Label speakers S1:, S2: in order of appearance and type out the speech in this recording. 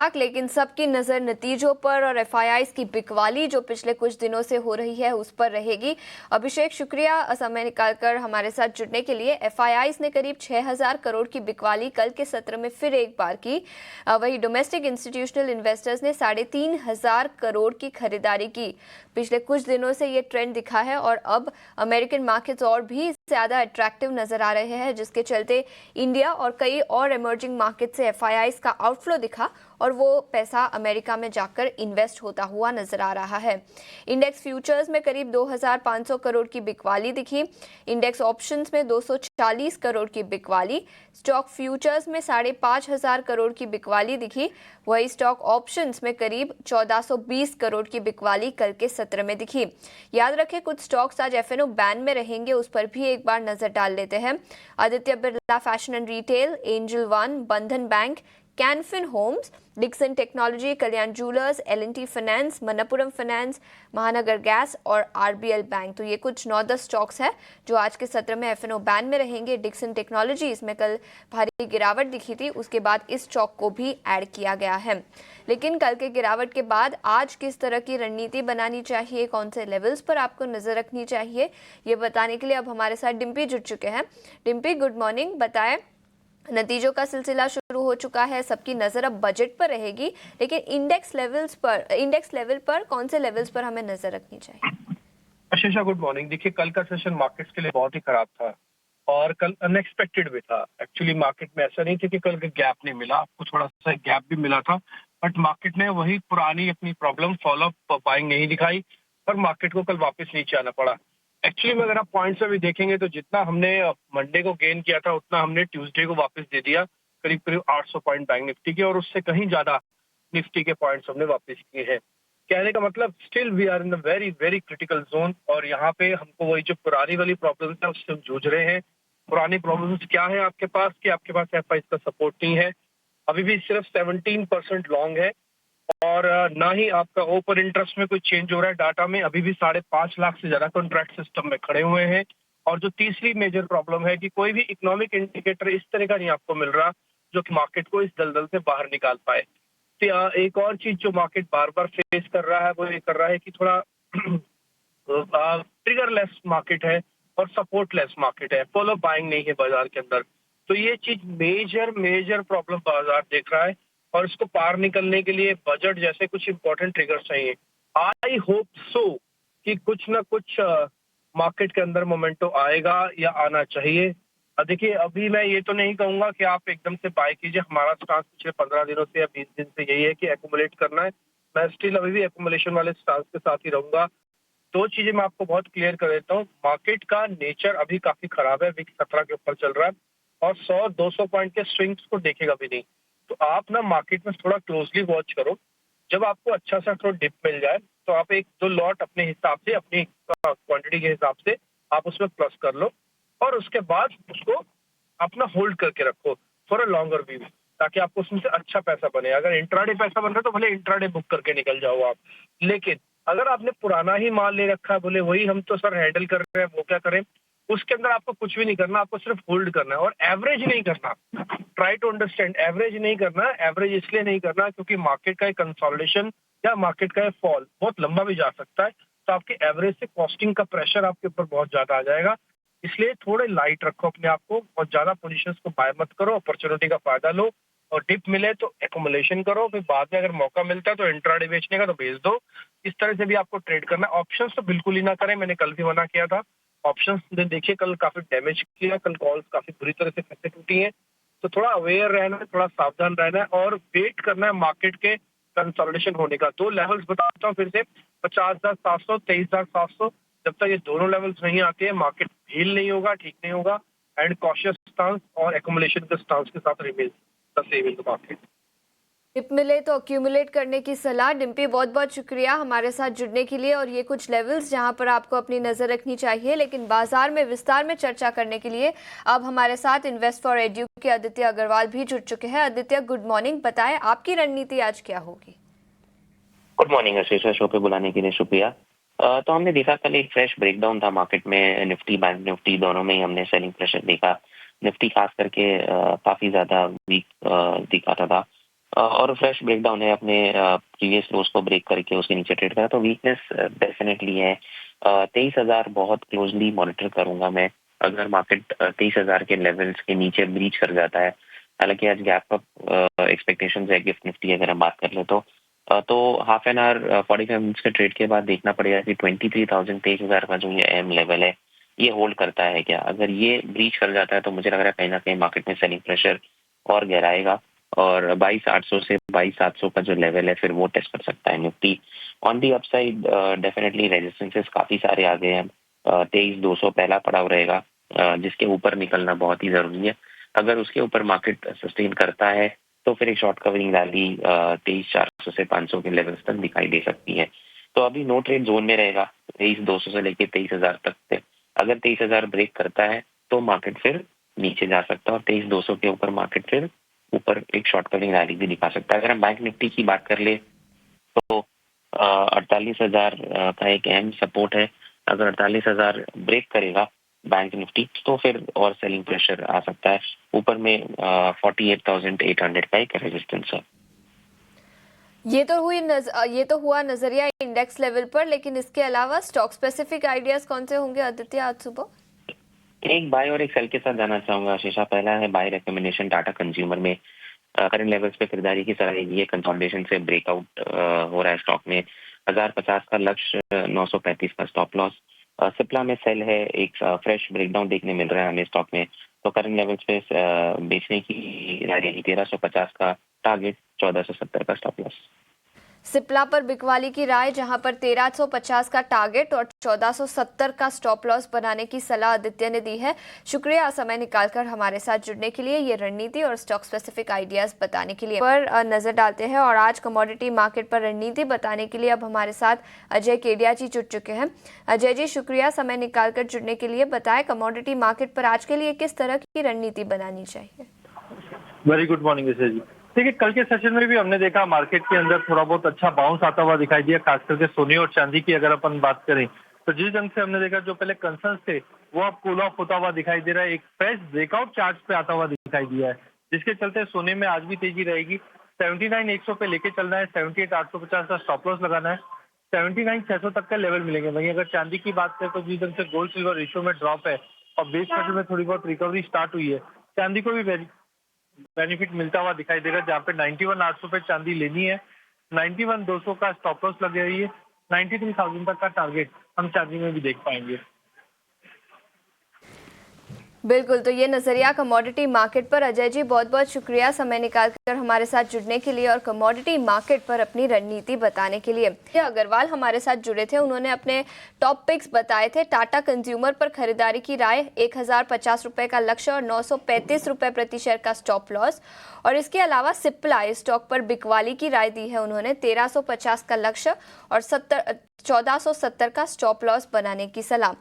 S1: लेकिन सबकी नज़र नतीजों पर और एफआईआईज़ की बिकवाली जो पिछले कुछ दिनों से हो रही है उस पर रहेगी। अभिषेक, शुक्रिया समय निकालकर हमारे साथ जुड़ने के लिए। एफआईआईज़ ने करीब 6,000 करोड़ की बिकवाली कल के सत्र में फिर एक बार की। वही डोमेस्टिक इंस्टीट्यूशनल इन्वेस्टर्स ने 3,500 करोड़ की खरीदारी की। पिछले कुछ दिनों से ये ट्रेंड दिखा है और अब अमेरिकन मार्केट्स और भी ज़्यादा अट्रैक्टिव नजर आ रहे हैं, जिसके चलते इंडिया और कई और इमर्जिंग मार्केट से एफआईआईज़ का आउटफ्लो दिखा और वो पैसा अमेरिका में जाकर इन्वेस्ट होता हुआ नजर आ रहा है। इंडेक्स फ्यूचर्स में करीब 2,500 करोड़ की बिकवाली दिखी। इंडेक्स ऑप्शंस में 240 करोड़ की बिकवाली। स्टॉक फ्यूचर्स में 5,500 करोड़ की बिकवाली दिखी। वही स्टॉक ऑप्शंस में करीब 1,420 करोड़ की बिकवाली कल के सत्र में दिखी। याद रखें, कुछ स्टॉक्स आज एफएनओ बैन में रहेंगे, उस पर भी एक बार नजर डाल लेते हैं। Aditya Birla fashion and retail, angel one, Bandhan bank, Canfin homes, Dixon technology, Kalyan jewellers, L&T finance, Manappuram finance, Mahanagar gas और आरबीएल बैंक। तो ये कुछ 9-10 स्टॉक्स हैं जो आज के सत्र में एफएनओ बैन में रहेंगे। डिक्सन टेक्नोलॉजी, इसमें कल भारी गिरावट दिखी थी, उसके बाद इस स्टॉक को भी ऐड किया गया है। लेकिन कल के गिरावट के बाद आज किस तरह की रणनीति बनानी चाहिए, कौन से लेवल्स पर आपको नजर रखनी चाहिए, ये बताने के लिए अब हमारे साथ डिम्पी जुड़ चुके हैं। Dimpy, good morning. बताएं, नतीजों का सिलसिला शुरू हो चुका है, सबकी नजर अब बजट पर रहेगी, लेकिन इंडेक्स लेवल पर कौन से लेवल्स पर हमें नजर रखनी चाहिए?
S2: आशीषा, गुड मॉर्निंग। देखिए, कल का सेशन मार्केट्स के लिए बहुत ही खराब था और कल अनएक्सपेक्टेड भी था। एक्चुअली मार्केट में ऐसा नहीं था कि कल का गैप नहीं मिला, आपको थोड़ा सा गैप भी मिला था, बट मार्केट ने वही पुरानी अपनी प्रॉब्लम फॉलोअप बाइंग नहीं दिखाई और मार्केट को कल वापस नीचे आना पड़ा। एक्चुअली में अगर आप पॉइंट्स में भी देखेंगे तो जितना हमने मंडे को गेन किया था उतना हमने ट्यूसडे को वापस दे दिया, करीब करीब 800 पॉइंट बैंक निफ्टी के, और उससे कहीं ज्यादा निफ्टी के पॉइंट्स हमने वापस किए हैं। कहने का मतलब still we are in the very very critical zone, और यहाँ पे हमको वही जो पुरानी वाली प्रॉब्लम्स है उससे हम जूझ रहे हैं। पुरानी प्रॉब्लम्स क्या है आपके पास कि आपके पास एफआई का सपोर्ट नहीं है, अभी भी सिर्फ 17% लॉन्ग है, और ना ही आपका ओपन इंटरेस्ट में कोई चेंज हो रहा है। डाटा में अभी भी 5.5 लाख से ज्यादा कॉन्ट्रैक्ट सिस्टम में खड़े हुए हैं। और जो तीसरी मेजर प्रॉब्लम है कि कोई भी इकोनॉमिक इंडिकेटर इस तरह का नहीं आपको मिल रहा जो कि मार्केट को इस दलदल से बाहर निकाल पाए। एक और चीज जो मार्केट बार बार फेस कर रहा है वो ये कर रहा है कि थोड़ा ट्रिगर लेस मार्केट है और सपोर्ट लेस मार्केट है, फॉलो बाइंग नहीं है बाजार के अंदर। तो ये चीज मेजर मेजर प्रॉब्लम बाजार देख रहा है और इसको पार निकलने के लिए बजट जैसे कुछ इंपॉर्टेंट ट्रिगर्स चाहिए। आई होप सो कि कुछ ना कुछ मार्केट के अंदर मोमेंटो आएगा या आना चाहिए। देखिए, अभी मैं ये तो नहीं कहूंगा कि आप एकदम से बाय कीजिए। हमारा स्टांस पिछले 15 दिनों से या 20 दिन से यही है कि एक्यूमुलेट करना है। मैं स्टिल अभी भी एक्यूमुलेशन वाले स्टांस के साथ ही रहूंगा। दो चीजें मैं आपको बहुत क्लियर कर देता हूँ। मार्केट का नेचर अभी काफी खराब है, विक्स 17 के ऊपर चल रहा है और 100-200 पॉइंट के स्विंग्स को देखेगा भी नहीं। तो आप ना मार्केट में थोड़ा क्लोजली वॉच करो। जब आपको अच्छा सा थोड़ा डिप मिल जाए तो आप एक दो लॉट अपने हिसाब से, अपनी क्वांटिटी के हिसाब से आप उसमें प्लस कर लो और उसके बाद उसको अपना होल्ड करके रखो फॉर अ लॉन्गर व्यू, ताकि आपको उसमें से अच्छा पैसा बने। अगर इंट्राडे पैसा बन रहा है तो भले इंट्राडे बुक करके निकल जाओ आप, लेकिन अगर आपने पुराना ही माल ले रखा है, बोले वही हम तो सर हैंडल कर रहे हैं, वो क्या करें, उसके अंदर आपको कुछ भी नहीं करना, आपको सिर्फ होल्ड करना है और एवरेज नहीं करना। ट्राई टू अंडरस्टैंड, एवरेज नहीं करना। एवरेज इसलिए नहीं करना क्योंकि मार्केट का एक कंसोलिडेशन या मार्केट का एक फॉल बहुत लंबा भी जा सकता है, तो आपके एवरेज से कॉस्टिंग का प्रेशर आपके ऊपर बहुत ज्यादा आ जाएगा। इसलिए थोड़े लाइट रखो अपने आप को और ज्यादा पोजीशंस को बाय मत करो, अपॉर्चुनिटी का फायदा लो और डिप मिले तो एक्युमुलेशन करो, फिर बाद में अगर मौका मिलता है तो इंट्राडे बेचने का तो बेच दो। इस तरह से भी आपको ट्रेड करना है। ऑप्शंस तो बिल्कुल ही ना करें, मैंने कल भी मना किया था। ऑप्शंस ने देखिए कल काफी डैमेज किया, कल कॉल्स काफी बुरी तरह से फंसे टूटी हैं। तो थोड़ा अवेयर रहना है, थोड़ा सावधान रहना है और वेट करना है मार्केट के कंसोलिडेशन होने का। दो लेवल्स बताता हूँ फिर से, 50,700, 23,700। जब तक ये दोनों लेवल्स नहीं आते हैं मार्केट हील नहीं होगा, ठीक नहीं होगा, एंड कॉशियस स्टांस और एक्युमुलेशन के स्टांस के साथ remain the same in the market.
S1: Dip मिले तो अक्यूमुलेट करने की सलाह। डिम्पी, बहुत बहुत शुक्रिया हमारे साथ जुड़ने के लिए। और ये कुछ लेवल्स जहां पर आपको अपनी नज़र रखनी चाहिए, लेकिन बाजार में विस्तार में चर्चा करने के लिए अब हमारे साथ इन्वेस्ट फॉर एड्यू के आदित्य अग्रवाल भी जुड़ चुके हैं। Aditya, good morning. बताएं, आपकी रणनीति आज क्या होगी?
S3: गुड मॉर्निंग आशीषा, शो पे बुलाने के लिए शुक्रिया। तो हमने देखा कल एक फ्रेश ब्रेकडाउन था मार्केट में। निफ्टी, बैंक निफ्टी दोनों में ही हमने सेलिंग प्रेशर देखा। निफ्टी खास करके काफी ज्यादा वीक दिखा था। और फ्रेश ब्रेकडाउन है, अपने प्रीवियस लोज को ब्रेक करके उसके नीचे ट्रेड करा, तो वीकनेस डेफिनेटली है। 23,000 बहुत क्लोजली मॉनिटर करूंगा मैं। अगर मार्केट 23,000 के लेवल्स के नीचे ब्रीच कर जाता है, हालांकि आज गैप अप एक्सपेक्टेशंस है गिफ्ट निफ्टी अगर हम बात कर ले तो हाफ एन आवर 45 मिनट्स के ट्रेड के बाद देखना पड़ेगा कि 23,000 23,000 का जो ये एम लेवल है ये होल्ड करता है क्या। अगर ये ब्रीच कर जाता है तो मुझे लग रहा है कहीं ना कहीं मार्केट में सेलिंग प्रेशर और गहराएगा और 22,800 से 22,700 का जो लेवल है फिर वो टेस्ट कर सकता है Nifty. On the upside definitely resistances काफी सारे आ गए हैं। 23,200 पहला पड़ाव रहेगा, जिसके ऊपर निकलना बहुत ही जरूरी है। अगर उसके ऊपर मार्केट सस्टेन करता है तो फिर एक शॉर्ट कवरिंग रैली 23,400 से 500 के लेवल्स तक दिखाई दे सकती है। तो अभी नो ट्रेड जोन में रहेगा 23,200 से लेके 23,000 तक से। अगर 23,000 ब्रेक करता है तो मार्केट फिर नीचे जा सकता है और 23,200 के ऊपर मार्केट फिर ऊपर एक शॉर्ट कवरिंग रैली भी दिखा सकता है। अगर हम बैंक निफ्टी की बात कर ले तो 48,000 का एक अहम सपोर्ट है। अगर 48,000 ब्रेक करेगा बैंक निफ्टी तो फिर और सेलिंग प्रेशर आ सकता है। ऊपर में 48,800 का एक रेजिस्टेंस है।
S1: ये तो हुआ नजरिया इंडेक्स लेवल पर, लेकिन इसके अलावा स्टॉक स्पेसिफिक आइडियाज कौन से होंगे आदित्य आज सुबह?
S3: एक बाय और एक सेल के साथ जाना चाहूंगा शीशा। पहला है बाय रिकमेंडेशन टाटा कंज्यूमर में। करंट लेवल्स पे खरीदारी की सलाह ये कंसोलिडेशन से ब्रेकआउट हो रहा है स्टॉक में। 1050 का लक्ष्य, 935 का स्टॉप लॉस। सिप्ला में सेल है, एक फ्रेश ब्रेकडाउन देखने मिल रहा है हमें स्टॉक में। तो करंट लेवल्स पे बेचने की राय रहेगी। 1350 का टारगेट, 1470 का स्टॉप लॉस।
S1: सिप्ला पर बिकवाली की राय, जहां पर 1350 का टारगेट और 1470 का स्टॉप लॉस बनाने की सलाह आदित्य ने दी है। शुक्रिया समय निकालकर हमारे साथ जुड़ने के लिए, ये रणनीति और स्टॉक स्पेसिफिक आइडियाज बताने के लिए। पर नजर डालते हैं और आज कमोडिटी मार्केट पर रणनीति बताने के लिए अब हमारे साथ अजय केडिया जी जुड़ चुके हैं। अजय जी, शुक्रिया समय निकालकर जुड़ने के लिए। बताएं कमोडिटी मार्केट पर आज के लिए किस तरह की रणनीति बनानी चाहिए?
S2: वेरी गुड मॉर्निंग विशेष जी। देखिए, कल के सेशन में भी हमने देखा मार्केट के अंदर थोड़ा बहुत अच्छा बाउंस आता हुआ दिखाई दिया, खास करके सोने और चांदी की अगर अपन बात करें तो जिस ढंग से हमने देखा जो पहले कंसर्न्स थे वो अब कूल ऑफ होता हुआ दिखाई दे रहा है। एक फ्रेश ब्रेकआउट चार्ट पे आता हुआ दिखाई दिया है, जिसके चलते सोने में आज भी तेजी रहेगी। 79,100 पे लेके चलना है, 78,850 का स्टॉप लॉस लगाना है, 79,600 तक का लेवल मिलेंगे। वहीं अगर चांदी की बात करें तो जिस ढंग से गोल्ड सिल्वर रेशियो में ड्रॉप है और बेस मेटल में थोड़ी बहुत रिकवरी स्टार्ट हुई है, चांदी को भी बेनिफिट मिलता हुआ दिखाई देगा, जहाँ पे 91,800 पे चांदी लेनी है, 91,200 का स्टॉप लॉस लग रही है, 93,000 तक का टारगेट हम चांदी में भी देख पाएंगे।
S1: बिल्कुल, तो ये नजरिया कमोडिटी मार्केट पर। अजय जी, बहुत बहुत शुक्रिया समय निकालकर हमारे साथ जुड़ने के लिए और कमोडिटी मार्केट पर अपनी रणनीति बताने के लिए। अग्रवाल हमारे साथ जुड़े थे, उन्होंने अपने टॉप पिक्स बताए थे। टाटा कंज्यूमर पर खरीदारी की राय, 1,050 रुपए का लक्ष्य और 935 रुपए प्रति शेयर का स्टॉप लॉस। और इसके अलावा सिप्ला स्टॉक पर बिकवाली की राय दी है उन्होंने, 1350 का लक्ष्य और 1470 का स्टॉप लॉस बनाने की सलाह।